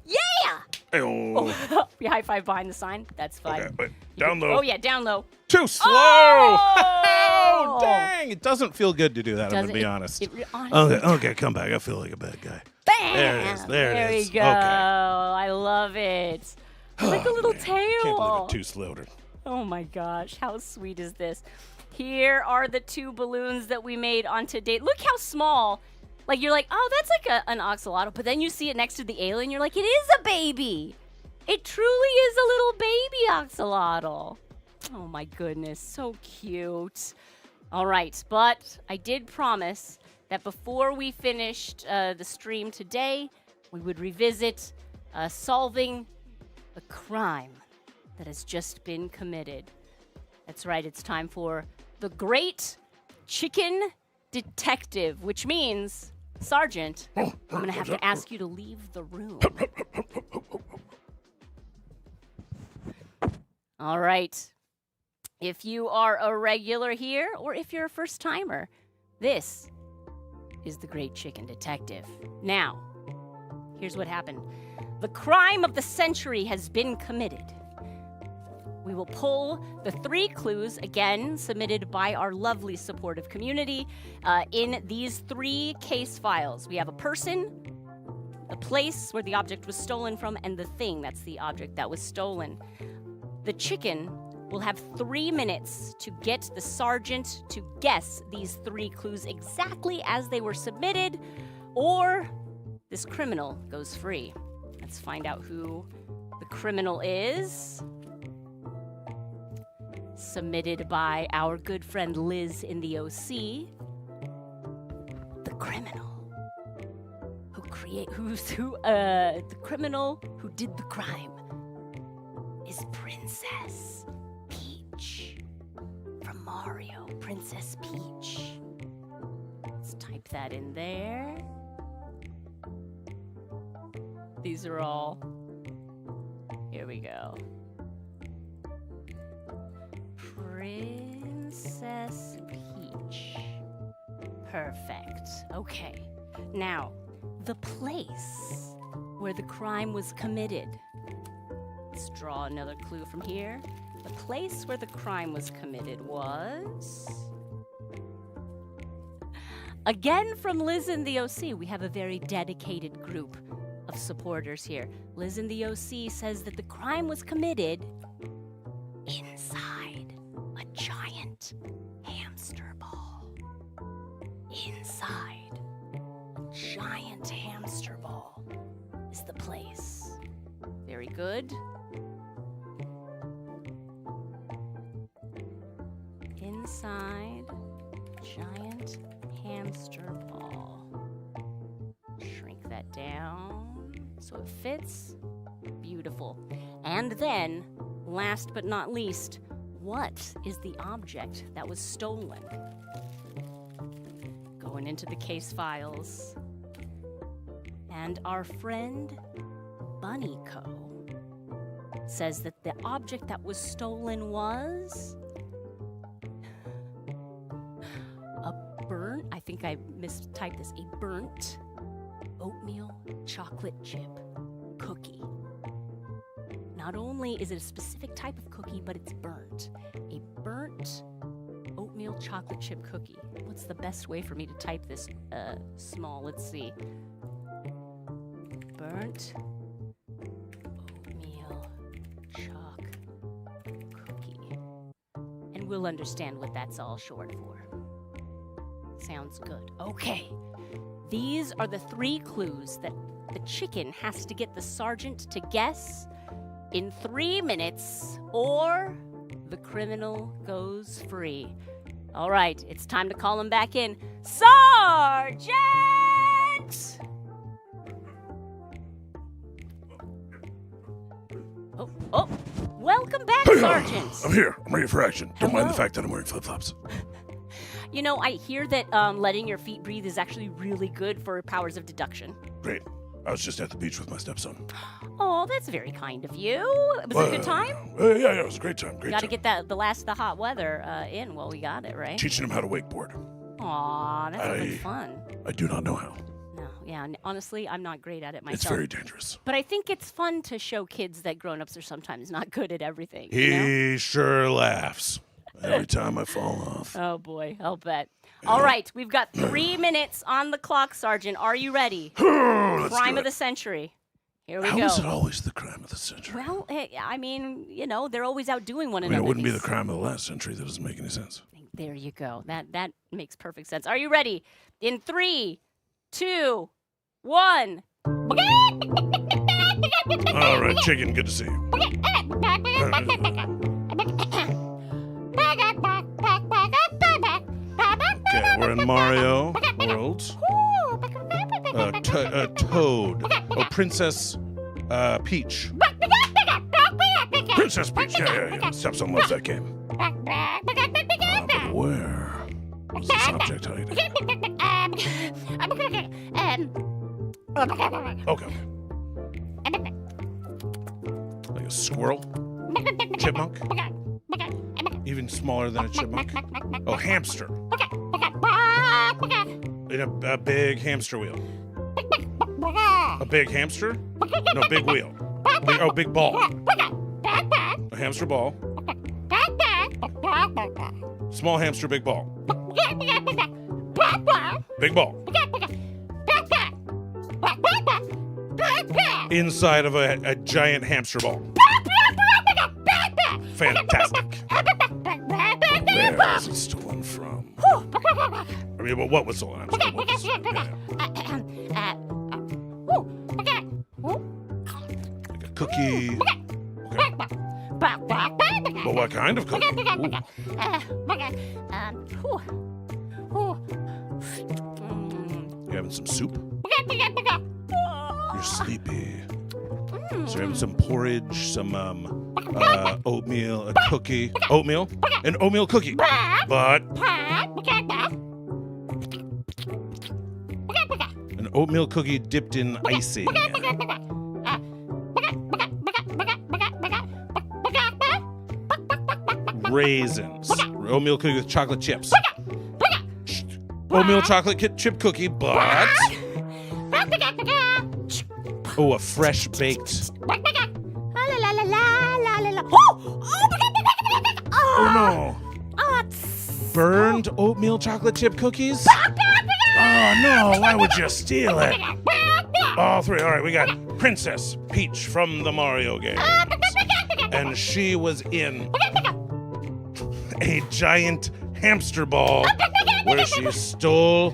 Yeah! Oh. We high five behind the sign. That's fine. Okay, wait. Down low. Oh, yeah, down low. Too slow! Oh! Dang! It doesn't feel good to do that, I'm going to be honest. Okay, come back. I feel like a bad guy. Bam! There it is. There we go. Okay. I love it. It's like a little tail. Can't believe it too slow. Oh my gosh, how sweet is this? Here are the 2 balloons that we made on today. Look how small. Like, you're like, oh, that's like an axolotl. But then you see it next to the alien, you're like, it is a baby. It truly is a little baby axolotl. Oh my goodness, so cute. All right, but I did promise that before we finished the stream today, we would revisit solving the crime that has just been committed. That's right, it's time for the Great Chicken Detective, which means, Sergeant, I'm going to have to ask you to leave the room. All right. If you are a regular here, or if you're a first-timer, this is the Great Chicken Detective. Now, here's what happened. The crime of the century has been committed. We will pull the 3 clues, again, submitted by our lovely supportive community, in these 3 case files. We have a person, the place where the object was stolen from, and the thing, that's the object that was stolen. The chicken will have 3 minutes to get the sergeant to guess these 3 clues exactly as they were submitted, or this criminal goes free. Let's find out who the criminal is. Submitted by our good friend Liz in the OC. The criminal the criminal who did the crime is Princess Peach from Mario. Princess Peach. Let's type that in there. These are all. Here we go. Princess Peach. Perfect. Okay. Now, the place where the crime was committed. Let's draw another clue from here. The place where the crime was committed was... Again, from Liz in the OC, we have a very dedicated group of supporters here. Liz in the OC says that the crime was committed inside a giant hamster ball. Inside a giant hamster ball is the place. Very good. Inside giant hamster ball. Shrink that down so it fits. Beautiful. And then, last but not least, what is the object that was stolen? going into the case files. And our friend Bunny Co. says that the object that was stolen was a burnt, I think I mistyped this, a burnt oatmeal chocolate chip cookie. Not only is it a specific type of cookie, but it's burnt. A burnt oatmeal chocolate chip cookie. What's the best way for me to type this small? Let's see. Burnt oatmeal choc cookie. And we'll understand what that's all short for. Sounds good. Okay. These are the 3 clues that the chicken has to get the sergeant to guess in 3 minutes, or the criminal goes free. All right, it's time to call him back in. Sergeant! Oh, welcome back, Sergeant. I'm here. I'm ready for action. Don't mind the Hello. fact that I'm wearing flip-flops. You know, I hear that letting your feet breathe is actually really good for powers of deduction. Great. I was just at the beach with my stepson. Oh, that's very kind of you. Was it a good time? Yeah, it was a great time. Great Got to time. get the last of the hot weather in while we got it, right? Teaching him how to wakeboard. Aw, that sounds like I- fun. I do not know how. No, yeah, honestly, I'm not great at it myself. It's very dangerous. But I think it's fun to show kids that grown-ups are sometimes not good at everything. He You know? sure laughs every time I fall off. Oh, boy, I'll bet. All right, we've got 3 minutes on the clock, Sergeant. Are you ready? Let's Crime do of it. the century. Here we How go. is it always the crime of the century? Well, I mean, you know, they're always outdoing one I mean, another. it wouldn't be the These- crime of the last century. That doesn't make any sense. There you go. That makes perfect sense. Are you ready? In 3, 2, 1. All right, chicken, good to see you. Okay, we're in Mario World. Toad. Oh, Princess Peach. Princess Peach, yeah. Stepson loves that game. But where is this object hiding? Okay. Like a squirrel? Chipmunk? Even smaller than a chipmunk? Oh, hamster. In a big hamster wheel. A big hamster? No, big wheel. Big ball. A hamster ball. Small hamster, big ball. Big ball. Inside of a giant hamster ball. Fantastic. Where is it stolen from? I mean, what was stolen? I'm sorry, what was stolen? Yeah. Like a cookie. Okay. Well, what kind of cookie? You having some soup? You're sleepy. So you're having some porridge, some oatmeal, a cookie. Oatmeal? An oatmeal cookie. But an oatmeal cookie dipped in icing. Raisins. Oatmeal cookie with chocolate chips. Oatmeal chocolate chip cookie, but... Oh, a fresh baked... Oh, no. Burned oatmeal chocolate chip cookies? Oh, no. Why would you steal it? All 3. All right, we got Princess Peach from the Mario games. And she was in a giant hamster ball where she stole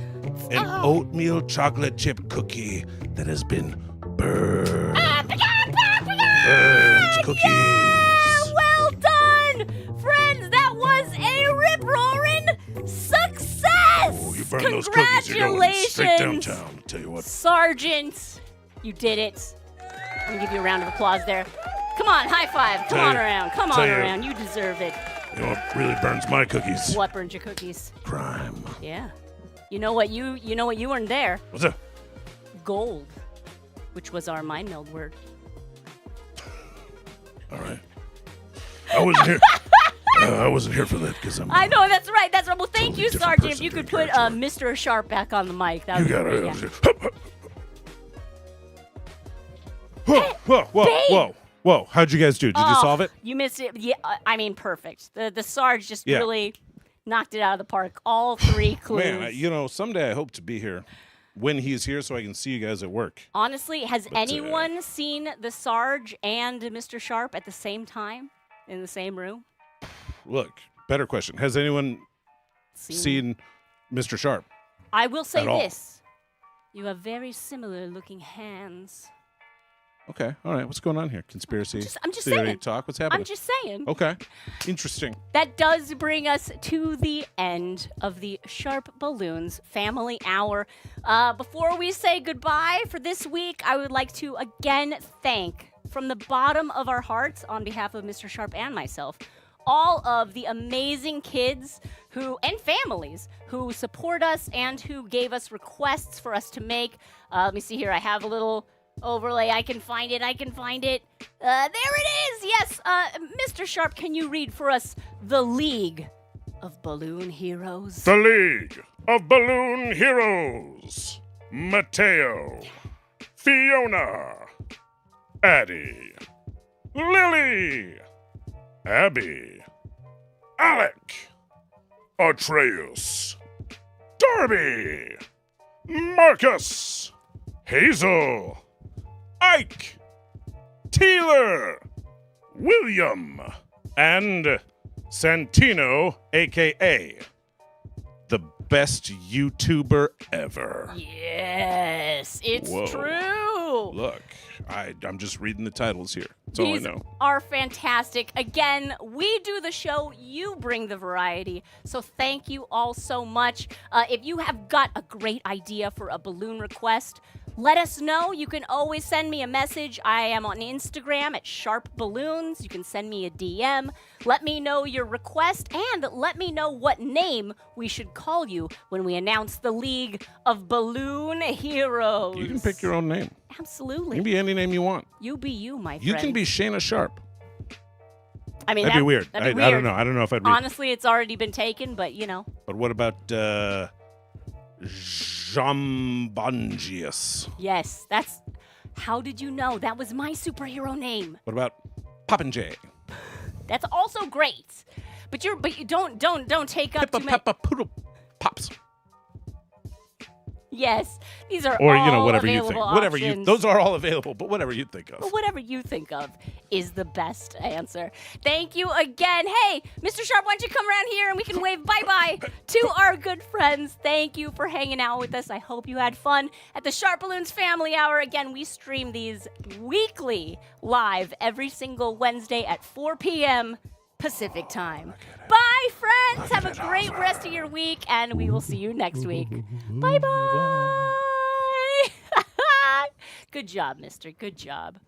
an oatmeal chocolate chip cookie that has been burned. Burnt cookies. Well done, friends. That was a rip-roaring success. Oh, you burned those cookies. You're going straight downtown. Tell you what. Sergeant, you did it. I'm gonna give you a round of applause there. Come on, high five. Come on around. Come on around. You deserve it. You know what really burns my cookies? What burns your cookies? Crime. Yeah. You know what you earned there? What's up? Gold, which was our mind meld word. All right. I wasn't here. I wasn't here for that because I'm. I know, that's right. That's right. Well, thank Totally you, different Sergeant. If person you could doing put character Mr. Sharp back on the mic, that You would got be great. it. Whoa. Whoa. How'd you guys do? Did you solve it? You missed it. Yeah, I mean, perfect. The Sarge just Yeah. really knocked it out of the park. All 3 clues. Man, someday I hope to be here when he's here so I can see you guys at work. Honestly, has anyone seen the Sarge and Mr. Sharp at the same time in the same room? Look, better question. Has anyone seen Mr. Sharp? I will say at all? this. You have very similar looking hands. Okay. All right. What's going on here? Conspiracy I'm just theory saying. talk? What's happening? I'm just saying. Okay. Interesting. That does bring us to the end of the Sharp Balloons Family Hour. Before we say goodbye for this week, I would like to again thank, from the bottom of our hearts, on behalf of Mr. Sharp and myself, all of the amazing kids and families who support us and who gave us requests for us to make. Let me see here. I have a little overlay. I can find it. There it is. Yes. Mr. Sharp, can you read for us the League of Balloon Heroes? The League of Balloon Heroes. Mateo. Fiona. Addie. Lily. Abby. Alec. Atreus. Darby. Marcus. Hazel. Ike. Taylor. William. And Santino, a.k.a. the best YouTuber ever. Yes, it's Whoa. true. Look, I'm just reading the titles here. That's all I These know. are fantastic. Again, we do the show, you bring the variety. So thank you all so much. If you have got a great idea for a balloon request, let us know. You can always send me a message. I am on Instagram at SharpBalloons. You can send me a DM. Let me know your request and let me know what name we should call you when we announce the League of Balloon Heroes. You can pick your own name. Absolutely. You can be any name you want. You be you, my friend. You can be Shayna Sharp. I mean, That'd be weird. That'd be I weird. don't know. I don't know if I'd read. Honestly, it's already been taken, but you know. But what about Jambongius? Yes, that's. How did you know? That was my superhero name. What about Popinjay? That's also great. But you don't take up Pippa too many. Peppa Poodle Pops. Yes, these are Or all whatever you available think. Whatever options. those are all available, but whatever you think of. But whatever you think of is the best answer. Thank you again. Hey, Mr. Sharp, why don't you come around here and we can wave bye-bye to our good friends. Thank you for hanging out with us. I hope you had fun at the Sharp Balloons Family Hour. Again, we stream these weekly live every single Wednesday at 4 p.m. Pacific time. Bye, friends. Have a great rest of your week, and we will see you next week. Bye-bye. Good job, mister. Good job.